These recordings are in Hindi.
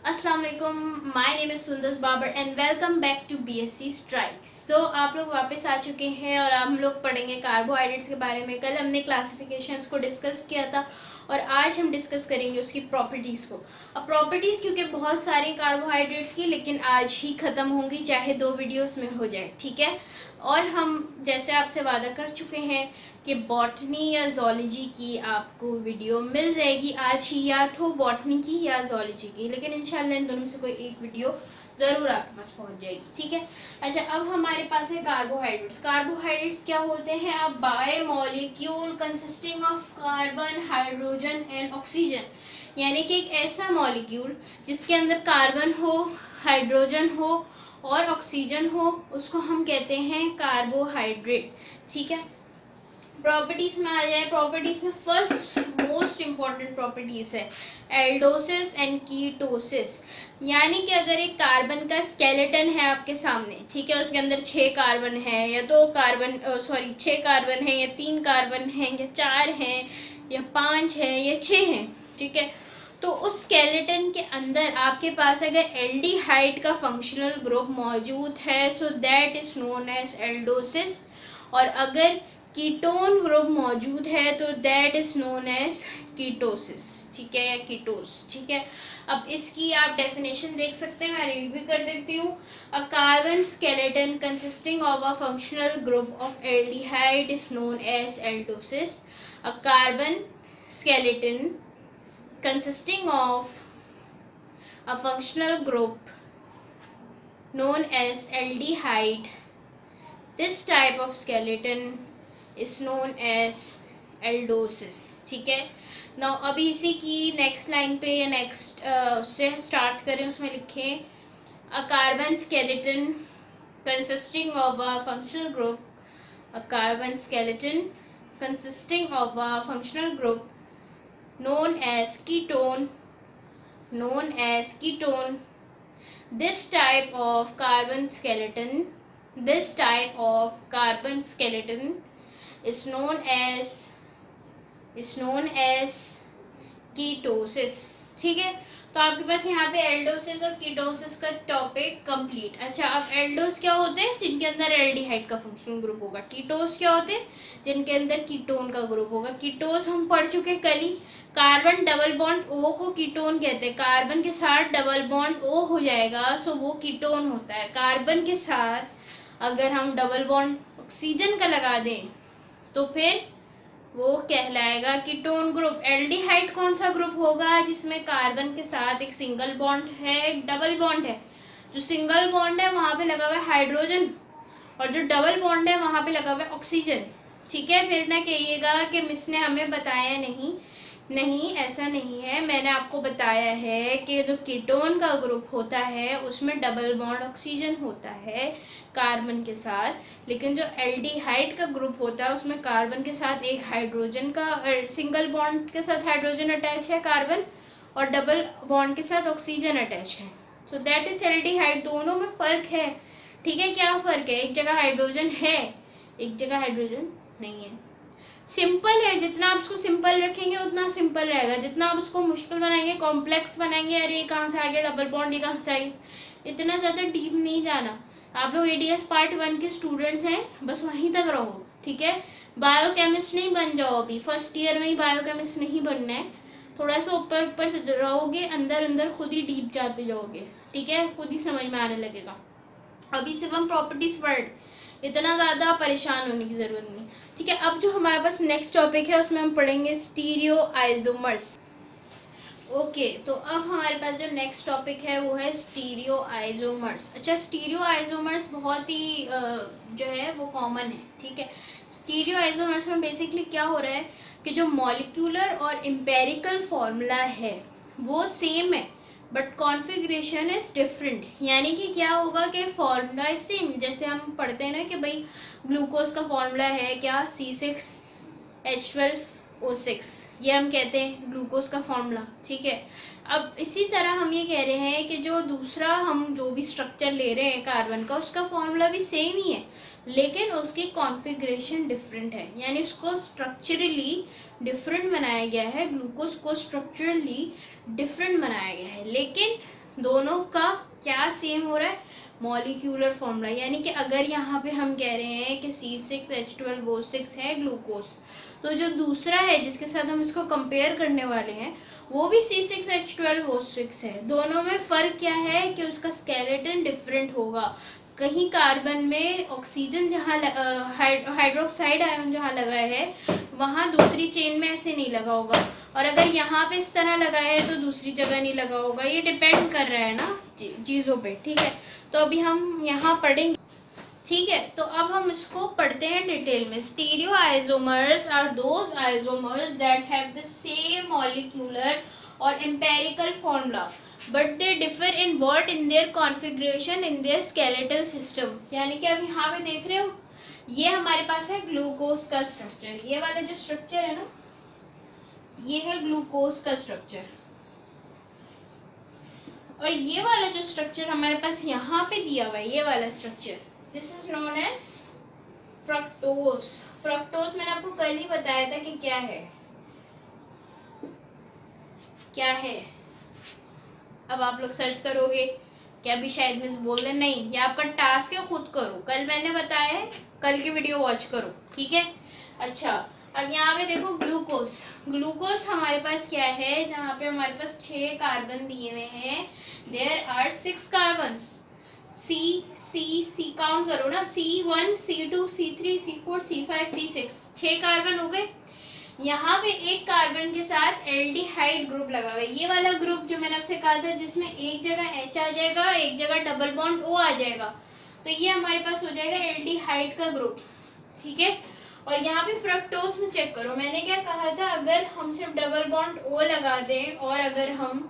अस्सलाम वालेकुम, my name is Sundar Babar and welcome back to BSc Strikes. तो आप लोग वापस आ चुके हैं और हम लोग पढ़ेंगे कार्बोहाइड्रेट्स के बारे में। कल हमने क्लासिफिकेशंस को डिस्कस किया था और आज हम डिस्कस करेंगे उसकी प्रॉपर्टीज़ को। अब प्रॉपर्टीज़ क्योंकि बहुत सारी कार्बोहाइड्रेट्स की, लेकिन आज ही ख़त्म होंगी, चाहे 2 वीडियोस में हो जाए, ठीक है। और हम जैसे आपसे वादा कर चुके हैं कि बॉटनी या जोलॉजी की आपको वीडियो मिल जाएगी आज ही, या तो बॉटनी की या जोलॉजी की, लेकिन इंशाल्लाह इन दोनों से कोई एक वीडियो ज़रूर आपके पास पहुंच जाएगी, ठीक है। अच्छा, अब हमारे पास है कार्बोहाइड्रेट्स। कार्बोहाइड्रेट्स क्या होते हैं? अब biomolecule consisting of carbon, hydrogen and oxygen, यानी कि एक ऐसा मॉलिक्यूल जिसके अंदर कार्बन हो, हाइड्रोजन हो और ऑक्सीजन हो, उसको हम कहते हैं कार्बोहाइड्रेट, ठीक है। प्रॉपर्टीज में आ जाए। प्रॉपर्टीज में फर्स्ट मोस्ट इम्पॉर्टेंट प्रॉपर्टीज है एल्डोसिस एंड कीटोसिस, यानी कि अगर एक कार्बन का स्केलेटन है आपके सामने, ठीक है, उसके अंदर 6 कार्बन है या 2 कार्बन, 6 कार्बन है या 3 कार्बन है या 4 हैं या 5 है या 6 हैं, ठीक है। तो उस स्केलेटन के अंदर आपके पास अगर एल्डिहाइड का फंक्शनल ग्रुप मौजूद है, so that is known as aldoses. और अगर कीटोन ग्रुप मौजूद है तो that is known as ketoses, ठीक है, या कीटोस, ठीक है। अब इसकी आप डेफिनेशन देख सकते हैं, मैं रीड भी कर देती हूँ। A carbon skeleton consisting of a functional group of aldehyde is known as aldoses. A carbon skeleton consisting of a functional group known as aldehyde. This type of skeleton is known as aldosis, ठीक है। नाउ अभी इसी की नेक्स्ट लाइन पे या नेक्स्ट उससे स्टार्ट करें, उसमें लिखें अ carbon skeleton consisting of a functional group, a carbon skeleton consisting of a functional group known as ketone, known as ketone. This type of carbon skeleton, this type of carbon skeleton is known as ketosis, ठीक है। तो आपके पास यहाँ पे एल्डोसिस और कीटोसिस का टॉपिक कंप्लीट। अच्छा, अब एल्डोस क्या होते हैं? जिनके अंदर एल्डिहाइड का फंक्शनल ग्रुप होगा। कीटोस क्या होते हैं? जिनके अंदर कीटोन का ग्रुप होगा। कीटोस हम पढ़ चुके कल ही। कार्बन डबल बॉन्ड ओ को कीटोन कहते हैं। कार्बन के साथ डबल बॉन्ड ओ हो जाएगा, सो वो कीटोन होता है। कार्बन के साथ अगर हम डबल बॉन्ड ऑक्सीजन का लगा दें तो फिर वो कहलाएगा कीटोन ग्रुप। एल्डिहाइड कौन सा ग्रुप होगा? जिसमें कार्बन के साथ एक सिंगल बॉन्ड है, एक डबल बॉन्ड है। जो सिंगल बॉन्ड है वहाँ पे लगा हुआ है हाइड्रोजन और जो डबल बॉन्ड है वहाँ पे लगा हुआ है ऑक्सीजन, ठीक है। फिर ना कहिएगा कि मिस ने हमें बताया नहीं, नहीं ऐसा नहीं है। मैंने आपको बताया है कि जो कीटोन का ग्रुप होता है उसमें डबल बॉन्ड ऑक्सीजन होता है कार्बन के साथ, लेकिन जो एल्डिहाइड का ग्रुप होता है उसमें कार्बन के साथ एक हाइड्रोजन का सिंगल बॉन्ड के साथ हाइड्रोजन अटैच है कार्बन, और डबल बॉन्ड के साथ ऑक्सीजन अटैच है। So that is aldehyde. दोनों में फ़र्क है, ठीक है। क्या फ़र्क है? एक जगह हाइड्रोजन है, एक जगह हाइड्रोजन नहीं है। सिंपल है, जितना आप उसको सिंपल रखेंगे उतना सिंपल रहेगा। जितना आप उसको मुश्किल बनाएंगे, कॉम्प्लेक्स बनाएंगे, अरे ये कहाँ से आ गया डबल बॉन्ड, ये कहाँ से आ गया, इतना ज़्यादा डीप नहीं जाना। आप लोग एडीएस पार्ट 1 के स्टूडेंट्स हैं, बस वहीं तक रहो, ठीक है। बायोकेमिस्ट नहीं बन जाओ, अभी फर्स्ट ईयर में ही बायोकेमिस्ट नहीं बनना है। थोड़ा सा ऊपर ऊपर से रहोगे, अंदर अंदर खुद ही डीप जाते जाओगे, ठीक है, खुद ही समझ में आने लगेगा। अभी सिर्फ हम प्रॉपर्टीज पढ़, इतना ज़्यादा परेशान होने की ज़रूरत नहीं, ठीक है। अब जो हमारे पास नेक्स्ट टॉपिक है उसमें हम पढ़ेंगे स्टीरियो आइसोमर्स। ओके, तो अब हमारे पास जो नेक्स्ट टॉपिक है वो है स्टीरियो आइसोमर्स। अच्छा, स्टीरियो आइसोमर्स बहुत ही जो है वो कॉमन है, ठीक है। स्टीरियो आइसोमर्स में बेसिकली क्या हो रहा है कि जो मॉलिक्यूलर और एम्पेरिकल फॉर्मूला है वो सेम है बट कॉन्फ़िगरेशन इज़ डिफरेंट। यानी कि क्या होगा कि फॉर्मूला इज सेम। जैसे हम पढ़ते हैं ना कि भाई ग्लूकोज का फॉर्मूला है क्या, C6H12O6, ये हम कहते हैं ग्लूकोज का फॉर्मूला, ठीक है। अब इसी तरह हम ये कह रहे हैं कि जो दूसरा हम जो भी स्ट्रक्चर ले रहे हैं कार्बन का, उसका फॉर्मूला भी सेम ही है, लेकिन उसकी कॉन्फ़िगरेशन डिफरेंट है, यानी उसको स्ट्रक्चरली डिफरेंट बनाया गया है। ग्लूकोज को स्ट्रक्चरली डिफरेंट बनाया गया है, लेकिन दोनों का क्या सेम हो रहा है, मॉलिक्यूलर फॉर्मूला। यानी कि अगर यहाँ पे हम कह रहे हैं कि C6H12O6 है ग्लूकोज, तो जो दूसरा है जिसके साथ हम इसको कंपेयर करने वाले हैं वो भी C6H12O6 है। दोनों में फ़र्क क्या है कि उसका स्केलेटन डिफरेंट होगा। कहीं कार्बन में ऑक्सीजन जहाँ हाइड्रोक्साइड आयन जहाँ लगा है वहाँ दूसरी चेन में ऐसे नहीं लगा होगा, और अगर यहाँ पे इस तरह लगा है तो दूसरी जगह नहीं लगा होगा। ये डिपेंड कर रहा है ना चीज़ों पे, ठीक है। तो अभी हम यहाँ पढ़ेंगे, ठीक है। तो अब हम इसको पढ़ते हैं डिटेल में। Stereoisomers are those isomers that have the same molecular और empirical formula but they differ in what in their configuration in their skeletal system. यानी कि अब यहाँ पे देख रहे हो, ये हमारे पास है ग्लूकोज का स्ट्रक्चर। ये वाला जो स्ट्रक्चर है ना, ये है ग्लूकोज का स्ट्रक्चर। और ये वाला जो स्ट्रक्चर हमारे पास यहाँ पे दिया हुआ है, ये वाला structure, this is known as fructose. Fructose मैंने आपको कल ही बताया था कि क्या है, क्या है। अब आप लोग सर्च करोगे कि अभी शायद मिस बोल दें, नहीं, ये आपका टास्क है, खुद करो। कल मैंने बताया है, कल की वीडियो वॉच करो, ठीक है। अच्छा, अब यहाँ पे देखो ग्लूकोज। ग्लूकोज हमारे पास क्या है, जहाँ पे हमारे पास 6 कार्बन दिए हुए हैं। There are 6 carbons. C count करो ना, C1 C2 C3 C4 C5 C6, 6 carbon हो गए। यहाँ पे एक कार्बन के साथ एल्डिहाइड ग्रुप लगा हुआ है। ये वाला ग्रुप जो मैंने आपसे कहा था जिसमें एक जगह H आ जाएगा, एक जगह डबल बॉन्ड O आ जाएगा, तो ये हमारे पास हो जाएगा एल्डिहाइड का ग्रुप, ठीक है। और यहाँ पे फ्रक्टोज में चेक करो, मैंने क्या कहा था, अगर हम सिर्फ डबल बॉन्ड O लगा दें और अगर हम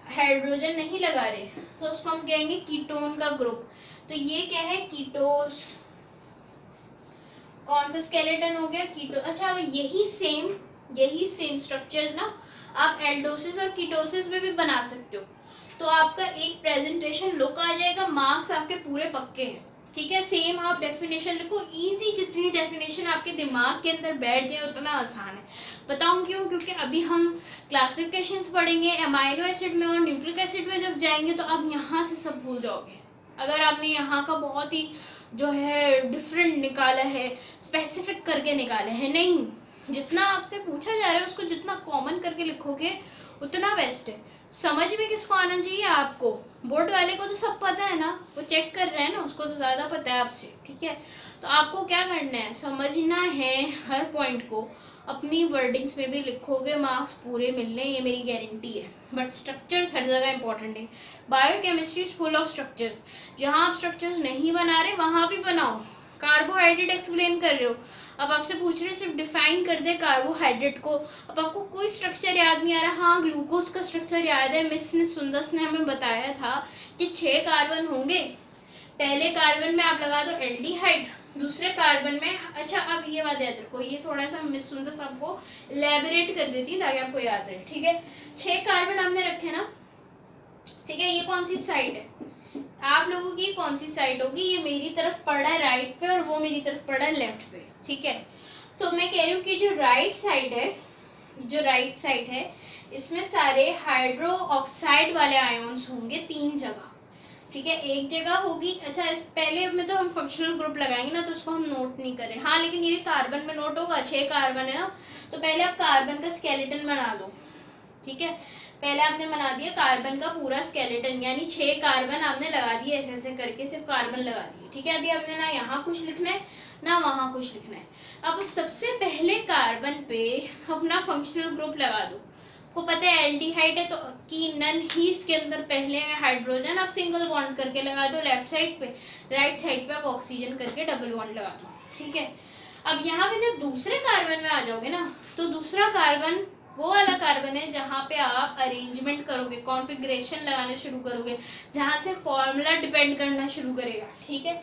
हाइड्रोजन नहीं लगा रहे तो उसको हम कहेंगे कीटोन का ग्रुप। तो ये क्या है, कीटोस। कौन सा स्केलेटन हो गया, कीटो। अच्छा, यही सेम स्ट्रक्चर्स ना आप एल्डोसिस और कीटोसिस में भी बना सकते हो। तो आपका एक प्रेजेंटेशन लुक आ जाएगा, मार्क्स आपके पूरे पक्के हैं, ठीक है। सेम आप डेफिनेशन लिखो, इजी। जितनी डेफिनेशन आपके दिमाग के अंदर बैठ जाए उतना आसान है। बताऊं क्यों, क्योंकि अभी हम क्लासिफिकेशंस पढ़ेंगे अमाइनो एसिड में और न्यूक्लिक एसिड में, जब जाएंगे तो आप यहाँ से सब भूल जाओगे। अगर आपने यहाँ का बहुत ही जो है डिफरेंट निकाला है, स्पेसिफिक करके निकाले हैं, नहीं, जितना आपसे पूछा जा रहा है उसको जितना कॉमन करके लिखोगे उतना बेस्ट है। समझ में किसको आना चाहिए, आपको। बोर्ड वाले को तो सब पता है ना, वो चेक कर रहे हैं ना, उसको तो ज़्यादा पता है आपसे, ठीक है। तो आपको क्या करना है, समझना है हर पॉइंट को। अपनी वर्डिंग्स में भी लिखोगे, मार्क्स पूरे मिलने, ये मेरी गारंटी है। बट स्ट्रक्चर्स हर जगह इंपॉर्टेंट है। Biochemistry is full of structures. जहाँ आप स्ट्रक्चर्स नहीं बना रहे वहाँ भी बनाओ। कार्बोहाइड्रेट एक्सप्लेन कर रहे हो, अब आपसे पूछ रहे हैं सिर्फ डिफाइन कर दे कार्बोहाइड्रेट को। अब आपको कोई स्ट्रक्चर याद नहीं आ रहा, हाँ ग्लूकोज का स्ट्रक्चर याद है, मिस ने सुंदस ने हमें बताया था कि 6 कार्बन होंगे। पहले कार्बन में आप लगा दो एल्डिहाइड, दूसरे कार्बन में, अच्छा अब ये बात याद रखो, ये थोड़ा सा मिस सुंदस आपको इलेबोरेट कर देती है ताकि आपको याद रहे, ठीक है। 6 कार्बन हमने रखे ना, ठीक है। ये कौन सी साइड है, आप लोगों की कौन सी साइड होगी, ये मेरी तरफ पड़ा है राइट पे और वो मेरी तरफ पड़ा है लेफ्ट पे, ठीक है। तो मैं कह रही हूँ कि जो राइट साइड है, जो राइट साइड है, इसमें सारे हाइड्रो ऑक्साइड वाले आयन्स होंगे 3 जगह, ठीक है। एक जगह होगी, अच्छा इस पहले में तो हम फंक्शनल ग्रुप लगाएंगे ना, तो उसको हम नोट नहीं करें, हाँ लेकिन ये कार्बन में नोट होगा। 6 कार्बन है ना, तो पहले आप कार्बन का स्केलेटन बना लो, ठीक है। पहले आपने बना दिया कार्बन का पूरा स्केलेटन, यानी 6 कार्बन आपने लगा दिए, ऐसे ऐसे करके सिर्फ कार्बन लगा दिए, ठीक है। अभी आपने ना यहाँ कुछ लिखना है ना वहाँ कुछ लिखना है। अब सबसे पहले कार्बन पे अपना फंक्शनल ग्रुप लगा दो। को पता है एल्डिहाइड है तो कि नन ही इसके अंदर पहले में हाइड्रोजन, आप सिंगल बॉन्ड करके लगा दो लेफ्ट साइड पे, राइट साइड पे आप ऑक्सीजन करके डबल बॉन्ड लगा दो, ठीक है। अब यहाँ पे जब दूसरे कार्बन में आ जाओगे ना, तो दूसरा कार्बन वो वाला कार्बन है जहाँ पे आप अरेंजमेंट करोगे, कॉन्फ़िगरेशन लगाना शुरू करोगे, जहाँ से फॉर्मूला डिपेंड करना शुरू करेगा, ठीक है।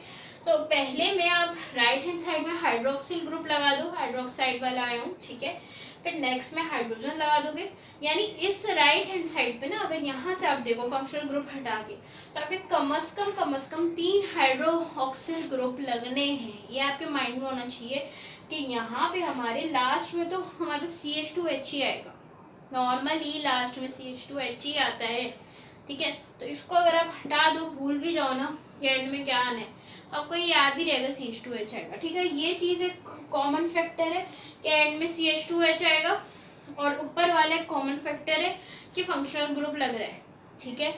तो पहले में आप राइट हैंड साइड में हाइड्रोक्सिल ग्रुप लगा दो, हाइड्रोक्साइड वाला आयन, ठीक है। फिर नेक्स्ट में हाइड्रोजन लगा दोगे, यानी इस राइट हैंड साइड पे ना, अगर यहाँ से आप देखो फंक्शनल ग्रुप हटा के, तो आपके कम से कम 3 हाइड्रोक्सिल ग्रुप लगने हैं। ये आपके माइंड में होना चाहिए कि यहाँ पे हमारे लास्ट में तो हमारा CH2H ही आएगा, नॉर्मली लास्ट में CH2H ही आता है, ठीक है। तो इसको अगर आप हटा दो, भूल भी जाओ ना कि एंड में क्या आना है, तो आपको ये याद ही रहेगा CH2H आएगा। ठीक है, ये चीज़ एक कॉमन फैक्टर है कि एंड में CH2H आएगा, और ऊपर वाला एक कॉमन फैक्टर है कि फंक्शनल ग्रुप लग रहा है। ठीक है,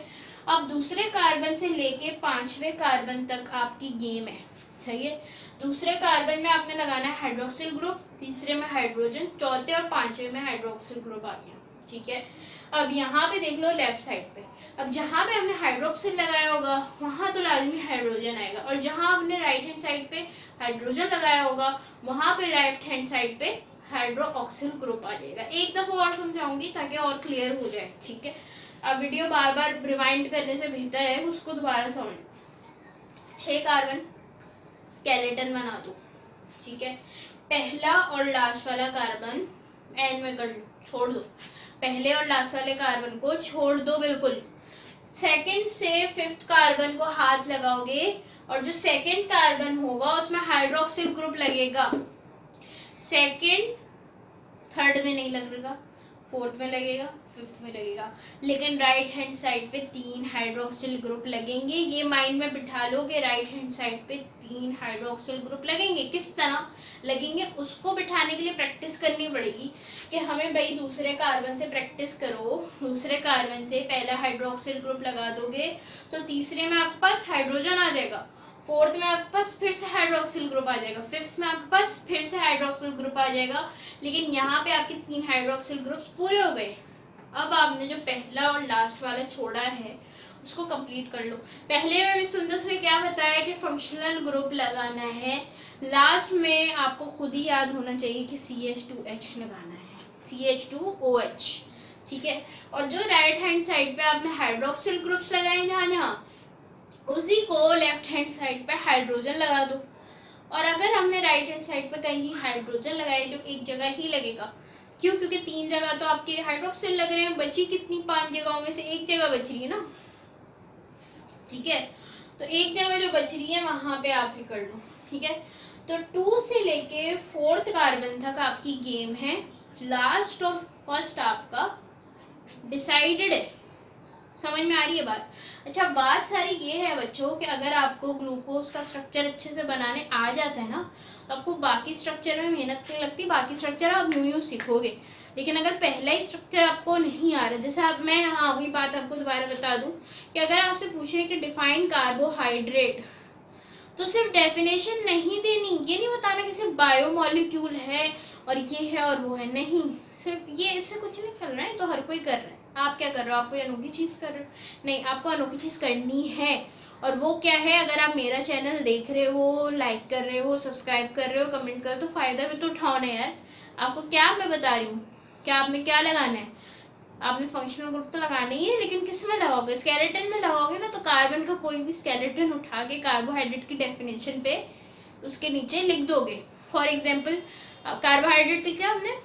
अब दूसरे कार्बन से लेके 5वें कार्बन तक आपकी गेम है। सही है, दूसरे कार्बन में आपने लगाना है हाइड्रोक्सिल ग्रुप, तीसरे में हाइड्रोजन, चौथे और 5वें में हाइड्रोक्सिल ग्रुप आ गया। ठीक है, अब यहाँ पे देख लो लेफ्ट साइड पे, अब जहाँ पे हमने हाइड्रोक्सिल लगाया होगा वहाँ तो लाजमी हाइड्रोजन आएगा, और जहाँ हमने राइट हैंड साइड पे हाइड्रोजन लगाया होगा वहाँ पे लेफ्ट हैंड साइड पे हाइड्रोक्सिल ग्रुप आ जाएगा। एक दफ़ा और समझाऊंगी ताकि और क्लियर हो जाए। ठीक है, अब वीडियो बार बार रिवाइंड करने से बेहतर है उसको दोबारा समझ। 6 कार्बन स्केलेटन बना दो। ठीक है, पहला और लास्ट वाला कार्बन एंड में कर छोड़ दो, पहले और लास्ट वाले कार्बन को छोड़ दो बिल्कुल। सेकंड से 5th कार्बन को हाथ लगाओगे और जो सेकंड कार्बन होगा उसमें हाइड्रोक्सिल ग्रुप लगेगा। सेकंड थर्ड में नहीं लगेगा, 4th में लगेगा, 5th में लगेगा, लेकिन राइट हैंड साइड पे 3 हाइड्रोक्सिल ग्रुप लगेंगे। ये माइंड में बिठा लो कि राइट हैंड साइड पे 3 हाइड्रोक्सिल ग्रुप लगेंगे। किस तरह लगेंगे उसको बिठाने के लिए प्रैक्टिस करनी पड़ेगी कि हमें भाई दूसरे कार्बन से प्रैक्टिस करो। दूसरे कार्बन से पहला हाइड्रोक्सिल ग्रुप लगा दोगे तो तीसरे में आपके पास हाइड्रोजन आ जाएगा, 4th में आपके पास फिर से हाइड्रोक्सिल ग्रुप आ जाएगा, 5th में आपके पास फिर से हाइड्रोक्सिल ग्रुप आ जाएगा। लेकिन यहाँ पे आपके 3 हाइड्रोक्सिल ग्रुप्स पूरे हो गए। अब आपने जो पहला और लास्ट वाला छोड़ा है उसको कंप्लीट कर लो। पहले में सुंदर ने क्या बताया कि फंक्शनल ग्रुप लगाना है, लास्ट में आपको खुद ही याद होना चाहिए कि CH2H लगाना है, CH2OH। ठीक है, और जो राइट हैंड साइड पे आपने हाइड्रोक्सिल ग्रुप्स लगाए जहाँ उसी को लेफ्ट हैंड साइड पे हाइड्रोजन लगा दो। और अगर हमने राइट हैंड साइड पे कहीं हाइड्रोजन लगाए जो एक जगह ही लगेगा, क्यों? क्योंकि 3 जगह तो आपके हाइड्रोक्सिल लग रहे हैं, बची कितनी 5 जगहों में से एक जगह बच रही है ना। ठीक है, तो एक जगह जो बच रही है वहां पे आप ही कर लो। ठीक है, तो 2 से लेके 4th कार्बन तक आपकी गेम है, लास्ट और फर्स्ट आपका डिसाइडेड है। समझ में आ रही है बात? अच्छा, बात सारी ये है बच्चों कि अगर आपको ग्लूकोज का स्ट्रक्चर अच्छे से बनाने आ जाता है ना तो आपको बाकी स्ट्रक्चर में मेहनत नहीं लगती, बाकी स्ट्रक्चर आप यूं सीखोगे। लेकिन अगर पहला ही स्ट्रक्चर आपको नहीं आ रहा, जैसे आप मैं हाँ वही बात आपको दोबारा बता दूं कि अगर आपसे पूछे कि डिफाइन कार्बोहाइड्रेट, तो सिर्फ डेफिनेशन नहीं देनी, ये नहीं बताना कि सिर्फ बायोमोलिक्यूल है और ये है और वो है, नहीं, सिर्फ ये इससे कुछ नहीं चल रहा है, तो हर कोई कर रहा है। आप क्या कर रहे हो? आप कोई अनोखी चीज़ कर रहे हो? नहीं, आपको अनोखी चीज़ करनी है। और वो क्या है? अगर आप मेरा चैनल देख रहे हो, लाइक कर रहे हो, सब्सक्राइब कर रहे हो, कमेंट कर, तो फ़ायदा भी तो उठाओ ना यार। आपको क्या मैं बता रही हूँ, क्या आपने क्या लगाना है? आपने फंक्शनल ग्रुप तो लगाना ही है, लेकिन किस में लगाओगे? स्केलेटन में लगाओगे ना, तो कार्बन का कोई भी स्केलेटन उठा के कार्बोहाइड्रेट की डेफिनेशन पे उसके नीचे लिख दोगे। फॉर एग्जाम्पल कार्बोहाइड्रेट की क्या हमने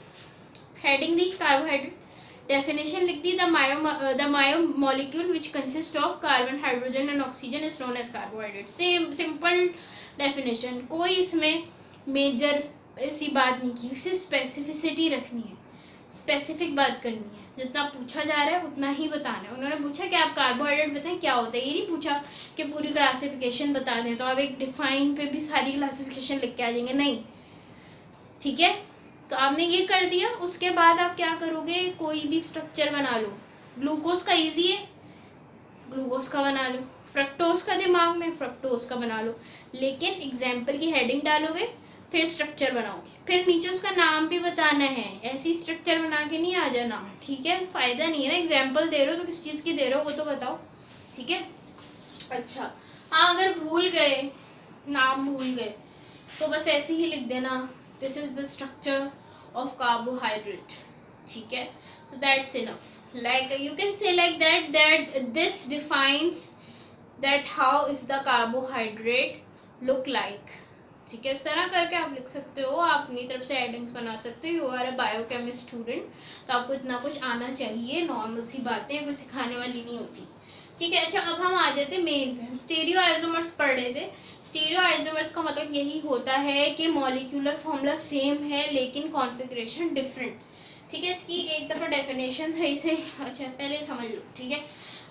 हेडिंग दी, कार्बोहाइड्रेट definition लिख दी, the myomolecule which consists of carbon, hydrogen and oxygen is known as carbohydrate। Same simple definition, कोई इसमें मेजर ऐसी बात नहीं की, सिर्फ स्पेसिफिसिटी रखनी है, स्पेसिफिक बात करनी है, जितना पूछा जा रहा है उतना ही बताना है। उन्होंने पूछा कि आप कार्बोहाइड्रेट बताएं क्या होता है, ये नहीं पूछा कि पूरी क्लासिफिकेशन बता दें तो आप एक डिफाइन पे भी सारी क्लासिफिकेशन लिख के आ जाएंगे, नहीं। ठीक है, तो आपने ये कर दिया, उसके बाद आप क्या करोगे? कोई भी स्ट्रक्चर बना लो। ग्लूकोज का इजी है, ग्लूकोज का बना लो, फ्रक्टोज का दिमाग में, फ्रक्टोज का बना लो, लेकिन एग्जाम्पल की हेडिंग डालोगे, फिर स्ट्रक्चर बनाओगे, फिर नीचे उसका नाम भी बताना है। ऐसी स्ट्रक्चर बना के नहीं आ जाना, ठीक है? फ़ायदा नहीं है ना, एग्जाम्पल दे रहे हो तो किस चीज़ की दे रहे हो वो तो बताओ। ठीक है, अच्छा हाँ, अगर भूल गए, नाम भूल गए, तो बस ऐसे ही लिख देना, this is the structure of carbohydrate. ठीक है, so that's enough, like you can say like that this defines that how is the carbohydrate look like। ठीक है, इस तरह करके आप लिख सकते हो, आप अपनी तरफ से एडिंग्स बना सकते हो। You are a biochemist student, तो आपको इतना कुछ आना चाहिए, नॉर्मल सी बातें, कोई सिखाने वाली नहीं होती। ठीक है, अच्छा अब हम आ जाते मेन पे। स्टीरियो आइसोमर्स पढ़ रहे थे। स्टीरियो आइसोमर्स का मतलब यही होता है कि मॉलिक्यूलर फॉर्मूला सेम है लेकिन कॉन्फ़िगरेशन डिफरेंट। ठीक है, इसकी एक दफ़ा डेफिनेशन है इसे, अच्छा पहले समझ लो। ठीक है,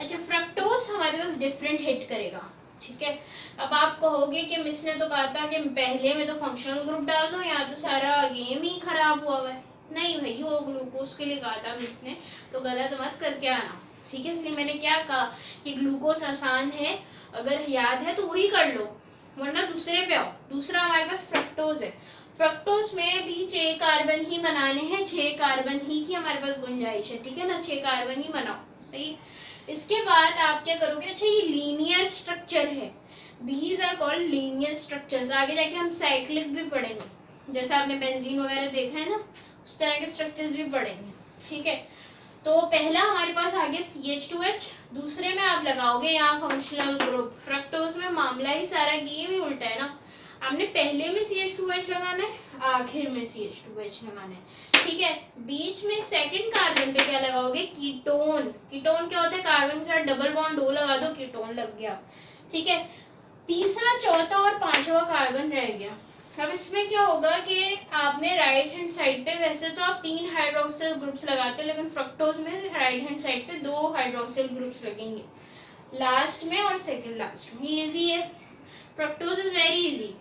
अच्छा, फ्रक्टोज हमारे पास डिफरेंट हिट करेगा, ठीक है। अब आप कहोगे कि मिस ने तो कहा था कि पहले में तो फंक्शनल ग्रुप डाल दो, यहाँ तो सारा गेम ही खराब हुआ है। नहीं भाई, वो ग्लूकोज के लिए कहा था मिस ने, तो गलत मत करके आना, ठीक है। इसलिए मैंने क्या कहा कि ग्लूकोज आसान है, अगर याद है तो वही कर लो, वरना दूसरे पे आओ। दूसरा हमारे पास फ्रक्टोज है। फ्रक्टोज में भी 6 कार्बन ही बनाने हैं, 6 कार्बन ही की हमारे पास गुंजाइश है, ठीक है ना, 6 कार्बन ही बनाओ, सही। इसके बाद आप क्या करोगे, अच्छा ये लीनियर स्ट्रक्चर है, these are called linear structures. आगे जाके हम साइक्लिक भी पढ़ेंगे, जैसे आपने बेंजीन वगैरह देखा है ना, उस तरह के स्ट्रक्चर्स भी पढ़ेंगे, ठीक है। तो पहला हमारे पास आ गया CH2H, दूसरे में आप लगाओगे यहाँ फंक्शनल ग्रुप। फ्रक्टोज में मामला ही सारा गेम ही उल्टा है ना, आपने पहले में CH2H लगाना है, आखिर में CH2H लगाना है, ठीक है। बीच में सेकंड कार्बन पे क्या लगाओगे, कीटोन। कीटोन क्या होता है, कार्बन के साथ डबल बॉन्ड दो लगा दो, कीटोन लग गया, ठीक है। तीसरा, चौथा और पांचवा कार्बन रह गया। अब इसमें क्या होगा कि आपने राइट हैंड साइड पे, वैसे तो आप 3 हाइड्रोक्सिल ग्रुप्स लगाते हो, लेकिन फ्रक्टोज में राइट हैंड साइड पे 2 हाइड्रोक्सिल ग्रुप्स लगेंगे, लास्ट में और सेकंड लास्ट में। इजी है, फ्रक्टोज इज वेरी इजी।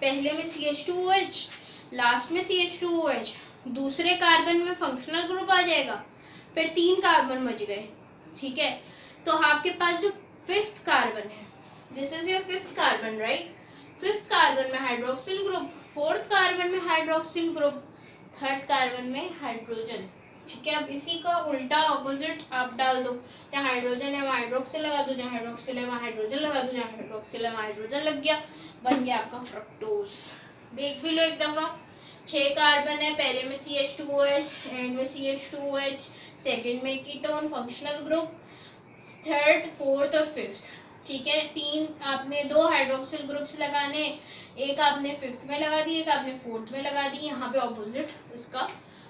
पहले में CH2OH, लास्ट में CH2OH, दूसरे कार्बन में फंक्शनल ग्रुप आ जाएगा, फिर 3 कार्बन बच गए, ठीक है। तो आपके पास जो 5th कार्बन है, this is your 5th carbon, right. 5th carbon में हाइड्रोक्सिल ग्रुप, 4th कार्बन में हाइड्रोक्सिल ग्रुप, 3rd कार्बन में हाइड्रोजन, ठीक है। अब इसी का उल्टा ऑपोजिट आप डाल दो, जहाँ हाइड्रोजन है वहाँ हाइड्रोक्सिल लगा दो, जहाँ हाइड्रोक्सिल है वहाँ हाइड्रोजन लगा दो, जहाँ हाइड्रोक्सिल है वहाँ हाइड्रोजन लग गया, बन गया आपका फ्रक्टोज। देख भी लो एक दफ़ा, 6 कार्बन है, पहले में CH2OH, एंड में CH2OH, सेकेंड में ketone functional group, 3rd, 4th और 5th, ठीक है। 3 आपने 2 हाइड्रोक्सिल ग्रुप्स लगाने, एक आपने 5th में लगा दी, एक आपने 4th में लगा दी, यहाँ पे ऑपोजिट उसका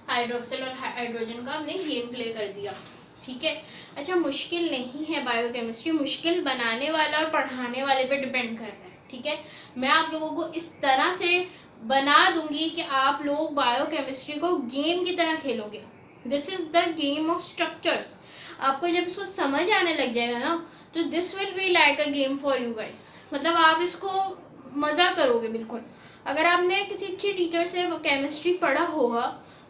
हाइड्रोक्सिल और हाइड्रोजन का हमने गेम प्ले कर दिया, ठीक है। अच्छा, मुश्किल नहीं है बायोकेमिस्ट्री, मुश्किल बनाने वाला और पढ़ाने वाले पे डिपेंड करता है, ठीक है। मैं आप लोगों को इस तरह से बना दूंगी कि आप लोग बायोकेमिस्ट्री को गेम की तरह खेलोगे। This is the game of structures. आपको जब इसको समझ आने लग जाएगा ना, तो this will be like a game for you guys, मतलब आप इसको मज़ा करोगे बिल्कुल। अगर आपने किसी अच्छे टीचर से केमिस्ट्री पढ़ा होगा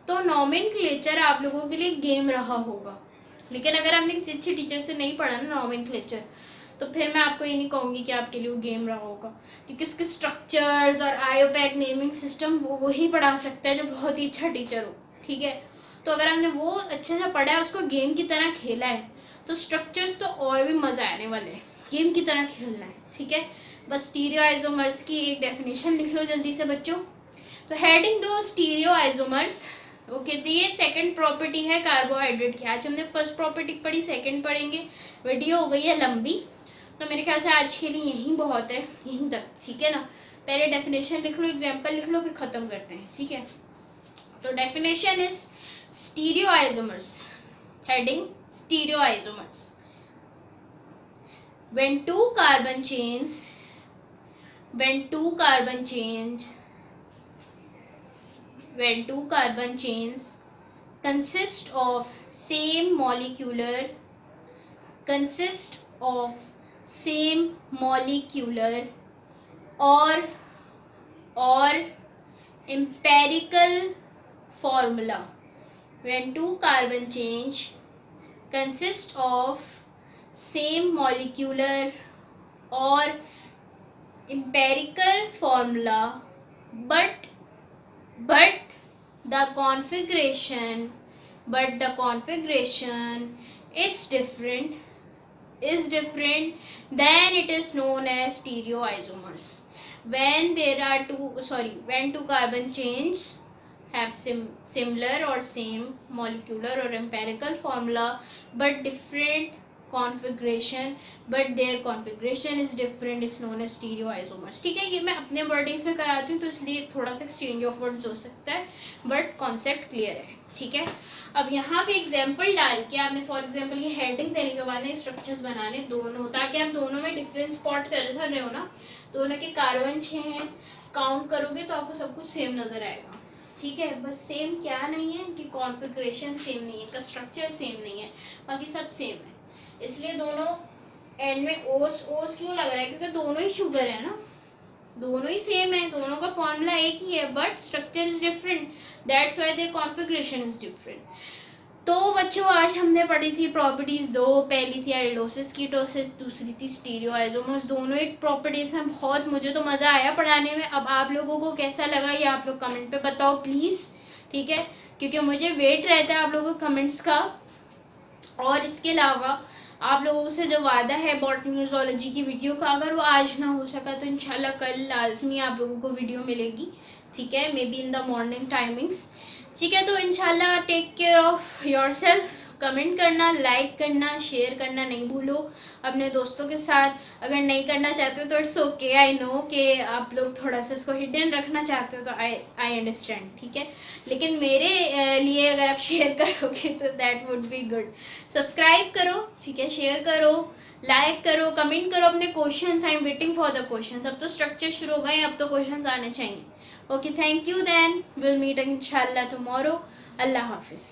तो नॉमेनक्लेचर आप लोगों के लिए गेम रहा होगा, लेकिन अगर आपने किसी अच्छे टीचर से नहीं पढ़ा ना नॉमेनक्लेचर, तो फिर मैं आपको ये नहीं कहूँगी कि आपके लिए वो गेम रहा होगा, क्योंकि इसके स्ट्रक्चर्स और आयोपैक नेमिंग सिस्टम वो वही पढ़ा सकता है जो बहुत ही अच्छा टीचर हो, ठीक है। तो अगर हमने वो अच्छे से पढ़ा है, उसको गेम की तरह खेला है, तो स्ट्रक्चर्स तो और भी मज़ा आने वाले हैं, गेम की तरह खेलना है, ठीक है। बस स्टीरियो आइसोमर्स की एक डेफिनेशन लिख लो जल्दी से बच्चों। तो हेडिंग दो स्टीरियो आइसोमर्स, ओके। तो ये सेकंड प्रॉपर्टी है कार्बोहाइड्रेट की। आज हमने फर्स्ट प्रॉपर्टी पढ़ी, सेकंड पढ़ेंगे। वीडियो हो गई है लंबी, तो मेरे ख्याल से आज के लिए यहीं बहुत है, यहीं तक, ठीक है ना। पहले डेफिनेशन लिख लो, एग्जाम्पल लिख लो, फिर ख़त्म करते हैं, ठीक है। तो definition is stereo isomers, heading stereo isomers, when two carbon chains consist of same molecular or empirical formula, when two carbon chains consist of same molecular or empirical formula, but the configuration is different, then it is known as stereoisomers. When two carbon chains have similar or same molecular or empirical formula but different configuration, but their configuration is different, is known as stereoisomers, ठीक है। ये मैं अपने वर्डिंग्स में कराती हूँ, तो इसलिए थोड़ा सा चेंज ऑफ वर्ड्स हो सकता है, बट कॉन्सेप्ट क्लियर है, ठीक है। अब यहाँ पे एग्जाम्पल डाल के आपने फॉर एग्जाम्पल ये हेडिंग देने के बाद स्ट्रक्चर्स बनाने दोनों, ताकि आप दोनों में डिफरेंस स्पॉट कर रहे हो ना। दोनों के कार्बन 6 हैं, काउंट करोगे तो आपको सब कुछ सेम नज़र आएगा, ठीक है। बस सेम क्या नहीं है कि कॉन्फ़िगरेशन सेम नहीं है, इनका स्ट्रक्चर सेम नहीं है, बाकी सब सेम है। इसलिए दोनों एंड में ओस ओस क्यों लग रहा है, क्योंकि दोनों ही शुगर है ना, दोनों ही सेम है, दोनों का फॉर्मूला एक ही है, but structure is different, that's why their configuration is different. तो बच्चों आज हमने पढ़ी थी प्रॉपर्टीज़ दो, पहली थी एल्डोसिस कीटोसिस, दूसरी थी स्टीरियोआइसोमर्स। दोनों ही प्रॉपर्टीज़ हैं, बहुत मुझे तो मज़ा आया पढ़ाने में। अब आप लोगों को कैसा लगा ये आप लोग कमेंट पे बताओ प्लीज़, ठीक है, क्योंकि मुझे वेट रहता है आप लोगों के कमेंट्स का। और इसके अलावा आप लोगों से जो वादा है बॉटनी ज़ूलॉजी की वीडियो का, अगर वो आज ना हो सका तो इंशाल्लाह कल लाजमी आप लोगों को वीडियो मिलेगी, ठीक है, may be in the morning timings, ठीक है। तो इंशाल्लाह take care of yourself. Comment करना, लाइक करना, शेयर करना नहीं भूलो अपने दोस्तों के साथ। अगर नहीं करना चाहते हो तो इट्स ओके, आई नो कि आप लोग थोड़ा सा इसको हिडन रखना चाहते हो, तो आई अंडरस्टैंड, ठीक है, लेकिन मेरे लिए अगर आप शेयर करोगे तो that would be good. Subscribe करो, ठीक है, शेयर करो, लाइक करो, कमेंट करो अपने questions, I am waiting for the questions. अब तो स्ट्रक्चर शुरू हो गए, अब तो क्वेश्चंस आने चाहिए। Okay, thank you, then will meet इंशाल्लाह टुमारो। अल्लाह हाफिज़।